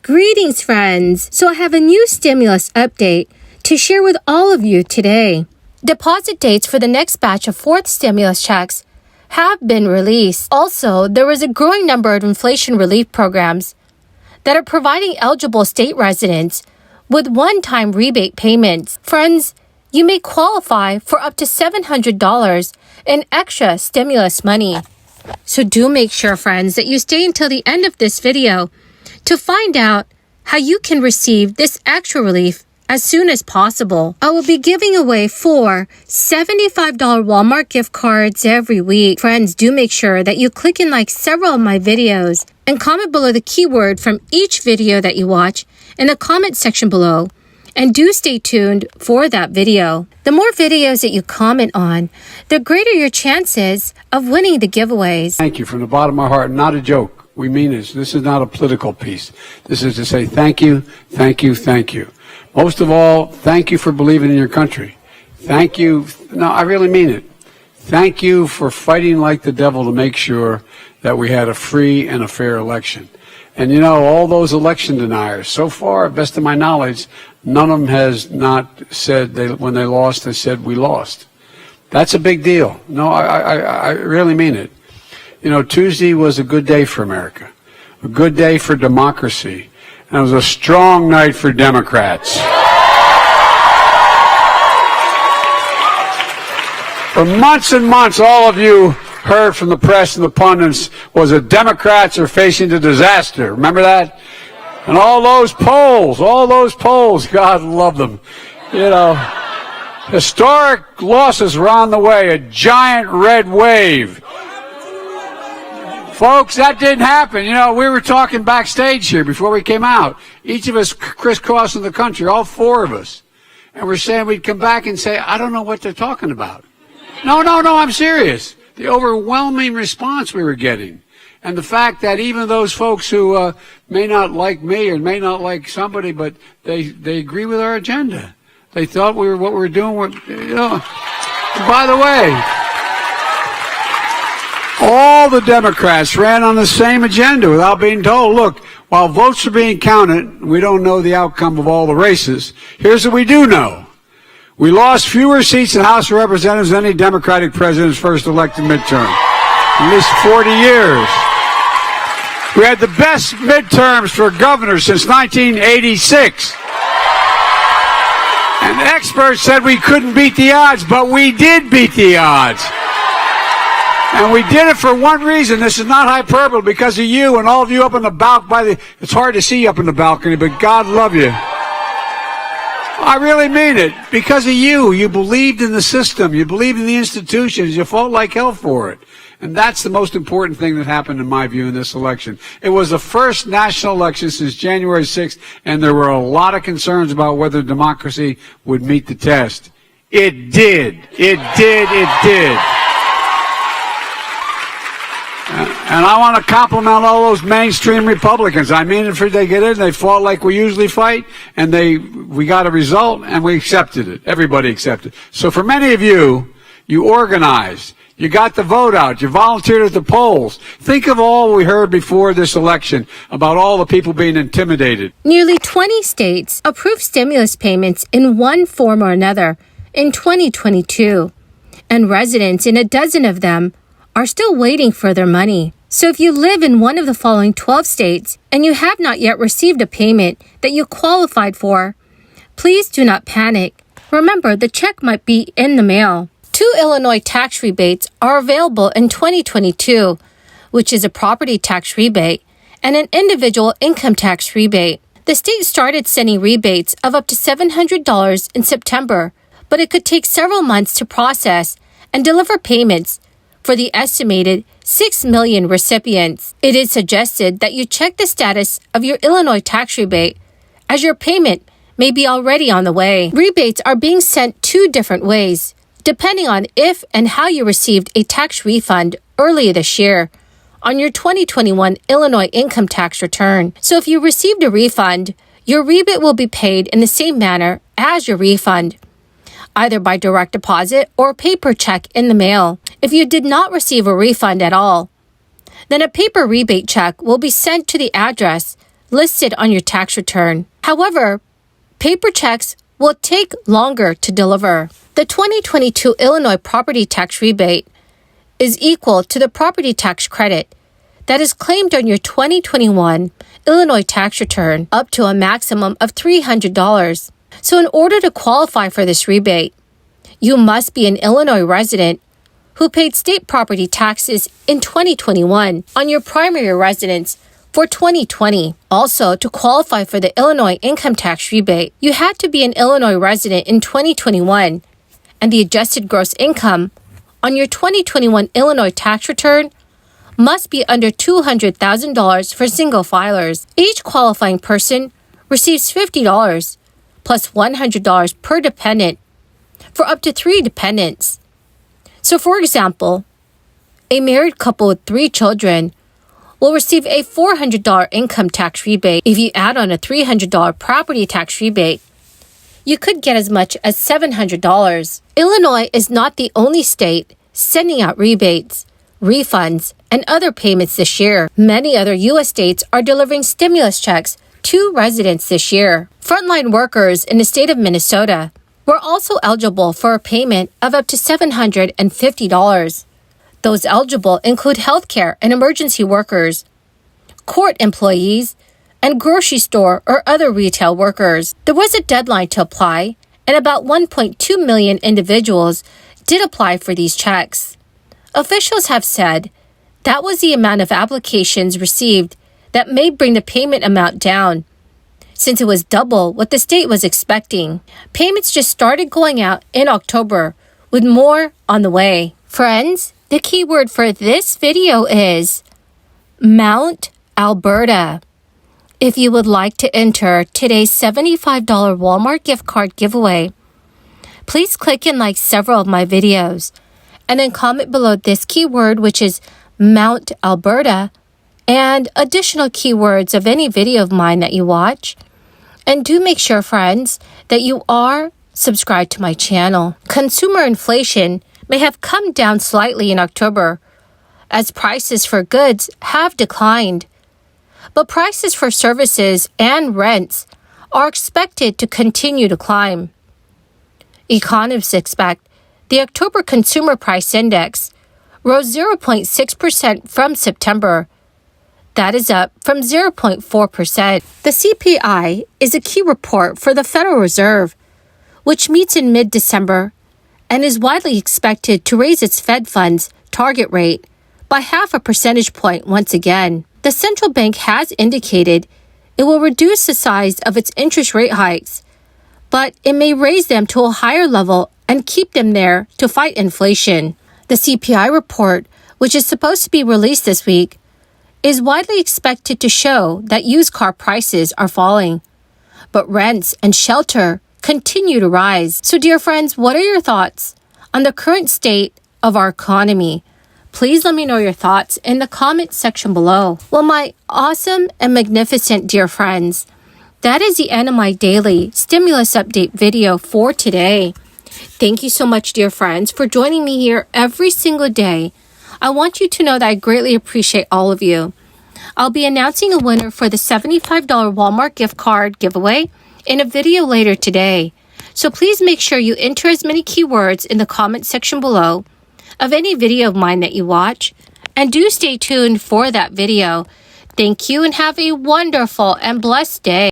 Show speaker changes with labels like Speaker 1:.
Speaker 1: Greetings, friends! So I have a new stimulus update to share with all of you today. Deposit dates for the next batch of fourth stimulus checks have been released. Also, there is a growing number of inflation relief programs that are providing eligible state residents with one-time rebate payments. Friends, you may qualify for up to $700 in extra stimulus money. So do make sure, friends, that you stay until the end of this video to find out how you can receive this extra relief as soon as possible. I will be giving away 4 $75 Walmart gift cards every week. Friends, do make sure that you click and like several of my videos and comment below the keyword from each video that you watch in the comment section below. And do stay tuned for that video. The more videos that you comment on, the greater your chances of winning the giveaways.
Speaker 2: Thank you from the bottom of my heart. Not a joke. We mean this. This is not a political piece. This is to say thank you, thank you, thank you. Most of all, thank you for believing in your country. Thank you. No, I really mean it. Thank you for fighting like the devil to make sure that we had a free and a fair election. And you know, all those election deniers, so far, best of my knowledge, none of them has not said, when they lost, they said we lost. That's a big deal. No, I really mean it. You know, Tuesday was a good day for America, a good day for democracy, and it was a strong night for Democrats. For months and months, all of you heard from the press and the pundits was that Democrats are facing a disaster. Remember that? And all those polls, God love them. You know, historic losses were on the way, a giant red wave. Folks, that didn't happen. You know, we were talking backstage here before we came out. Each of us crisscrossing the country, all 4 of us. And we're saying we'd come back and say, I don't know what they're talking about. No, I'm serious. The overwhelming response we were getting. And the fact that even those folks who may not like me or may not like somebody, but they agree with our agenda. They thought what we were doing, you know. By the way, all the Democrats ran on the same agenda without being told, look, while votes are being counted, we don't know the outcome of all the races. Here's what we do know. We lost fewer seats in the House of Representatives than any Democratic president's first elected midterm. At least 40 years. We had the best midterms for governors since 1986. And experts said we couldn't beat the odds, but we did beat the odds. And we did it for one reason. This is not hyperbole, because of you and all of you up on the balcony. It's hard to see up in the balcony, but God love you. I really mean it. Because of you. You believed in the system. You believed in the institutions. You fought like hell for it. And that's the most important thing that happened, in my view, in this election. It was the first national election since January 6th, and there were a lot of concerns about whether democracy would meet the test. It did. It did. And I want to compliment all those mainstream Republicans. I mean, if they get in, they fought like we usually fight, and we got a result, and we accepted it. Everybody accepted it. So for many of you, you organized. You got the vote out. You volunteered at the polls. Think of all we heard before this election about all the people being intimidated.
Speaker 1: Nearly 20 states approved stimulus payments in one form or another in 2022, and residents in a dozen of them are still waiting for their money. So if you live in one of the following 12 states and you have not yet received a payment that you qualified for, please do not panic. Remember, the check might be in the mail. 2 Illinois tax rebates are available in 2022, which is a property tax rebate and an individual income tax rebate. The state started sending rebates of up to $700 in September, but it could take several months to process and deliver payments for the estimated 6 million recipients. It is suggested that you check the status of your Illinois tax rebate, as your payment may be already on the way. Rebates are being sent 2 different ways, depending on if and how you received a tax refund earlier this year on your 2021 Illinois income tax return. So if you received a refund, your rebate will be paid in the same manner as your refund, either by direct deposit or paper check in the mail. If you did not receive a refund at all, then a paper rebate check will be sent to the address listed on your tax return. However, paper checks will take longer to deliver. The 2022 Illinois property tax rebate is equal to the property tax credit that is claimed on your 2021 Illinois tax return up to a maximum of $300. So in order to qualify for this rebate, you must be an Illinois resident who paid state property taxes in 2021 on your primary residence for 2020. Also, to qualify for the Illinois income tax rebate, you had to be an Illinois resident in 2021, and the adjusted gross income on your 2021 Illinois tax return must be under $200,000 for single filers. Each qualifying person receives $50 plus $100 per dependent for up to 3 dependents. So for example, a married couple with 3 children will receive a $400 income tax rebate. If you add on a $300 property tax rebate, you could get as much as $700. Illinois is not the only state sending out rebates, refunds, and other payments this year. Many other U.S. states are delivering stimulus checks to residents this year. Frontline workers in the state of Minnesota were also eligible for a payment of up to $750. Those eligible include healthcare and emergency workers, court employees, and grocery store or other retail workers. There was a deadline to apply, and about 1.2 million individuals did apply for these checks. Officials have said that was the amount of applications received that may bring the payment amount down, since it was double what the state was expecting. Payments just started going out in October, with more on the way. Friends, the keyword for this video is Mount Alberta. If you would like to enter today's $75 Walmart gift card giveaway, please click and like several of my videos, and then comment below this keyword, which is Mount Alberta, and additional keywords of any video of mine that you watch. And do make sure, friends, that you are subscribed to my channel. Consumer inflation may have come down slightly in October, as prices for goods have declined. But prices for services and rents are expected to continue to climb. Economists expect the October Consumer Price Index rose 0.6% from September. That is up from 0.4%. The CPI is a key report for the Federal Reserve, which meets in mid-December and is widely expected to raise its Fed funds target rate by 0.5 percentage point once again. The central bank has indicated it will reduce the size of its interest rate hikes, but it may raise them to a higher level and keep them there to fight inflation. The CPI report, which is supposed to be released this week, is widely expected to show that used car prices are falling, but rents and shelter continue to rise. So dear friends, what are your thoughts on the current state of our economy? Please let me know your thoughts in the comment section below. Well, my awesome and magnificent dear friends, that is the end of my daily stimulus update video for today. Thank you so much, dear friends, for joining me here every single day. I want you to know that I greatly appreciate all of you. I'll be announcing a winner for the $75 Walmart gift card giveaway in a video later today. So please make sure you enter as many keywords in the comment section below of any video of mine that you watch, and do stay tuned for that video. Thank you and have a wonderful and blessed day.